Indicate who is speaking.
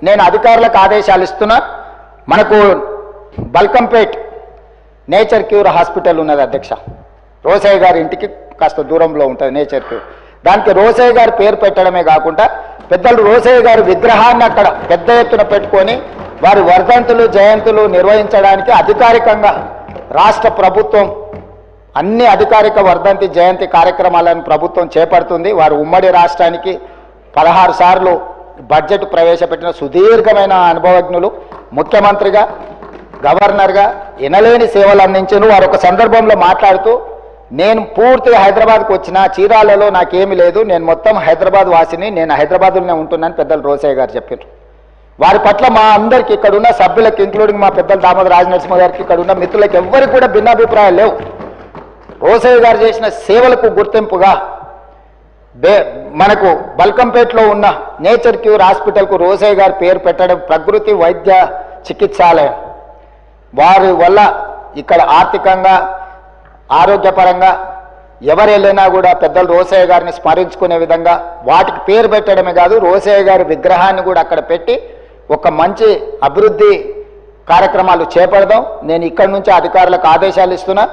Speaker 1: నేను అధికారులకు ఆదేశాలు ఇస్తున్నా. మనకు బల్కంపేట్ నేచర్ క్యూర్ హాస్పిటల్ ఉన్నది అధ్యక్ష, రోసయ్య గారి ఇంటికి కాస్త దూరంలో ఉంటుంది నేచర్ క్యూర్. దానికి రోసయ్య గారి పేరు పెట్టడమే కాకుండా పెద్దలు రోసయ్య గారి విగ్రహాన్ని అక్కడ పెద్ద ఎత్తున పెట్టుకొని వారి వర్ధంతులు జయంతులు నిర్వహించడానికి అధికారికంగా రాష్ట్ర ప్రభుత్వం అన్ని అధికారిక వర్ధంతి జయంతి కార్యక్రమాలను ప్రభుత్వం చేపడుతుంది. వారు ఉమ్మడి రాష్ట్రానికి 16 సార్లు బడ్జెట్ ప్రవేశపెట్టిన సుదీర్ఘమైన అనుభవజ్ఞులు. ముఖ్యమంత్రిగా గవర్నర్గా ఎనలేని సేవలు అందించారు. వారు ఒక సందర్భంలో మాట్లాడుతూ, నేను పూర్తిగా హైదరాబాద్కు వచ్చిన చీరాలలో నాకేమీ లేదు, నేను మొత్తం హైదరాబాద్ వాసిని, నేను హైదరాబాద్లోనే ఉంటున్నాను పెద్దలు రోసయ్య గారు చెప్పారు. వారి పట్ల మా అందరికి ఇక్కడున్న సభ్యులకు ఇంక్లూడింగ్ మా పెద్దలు దామోదర రాజనరసింహ గారికి ఇక్కడున్న మిత్రులకు ఎవరికి కూడా భిన్నాభిప్రాయాలు లేవు. రోసయ్య గారు చేసిన సేవలకు గుర్తింపుగా మనకు బల్కంపేటలో ఉన్న నేచర్ క్యూర్ హాస్పిటల్కు రోసయ్య గారి పేరు పెట్టడం ప్రకృతి వైద్య చికిత్సాలయం. వారి వల్ల ఇక్కడ ఆర్థికంగా ఆరోగ్యపరంగా ఎవరు వెళ్ళినా కూడా పెద్దలు రోసయ్య గారిని స్మరించుకునే విధంగా వాటికి పేరు పెట్టడమే కాదు, రోసయ్య గారి విగ్రహాన్ని కూడా అక్కడ పెట్టి ఒక మంచి అభివృద్ధి కార్యక్రమాలు చేపడదాం. నేను ఇక్కడి నుంచి అధికారులకు ఆదేశాలు ఇస్తున్నా.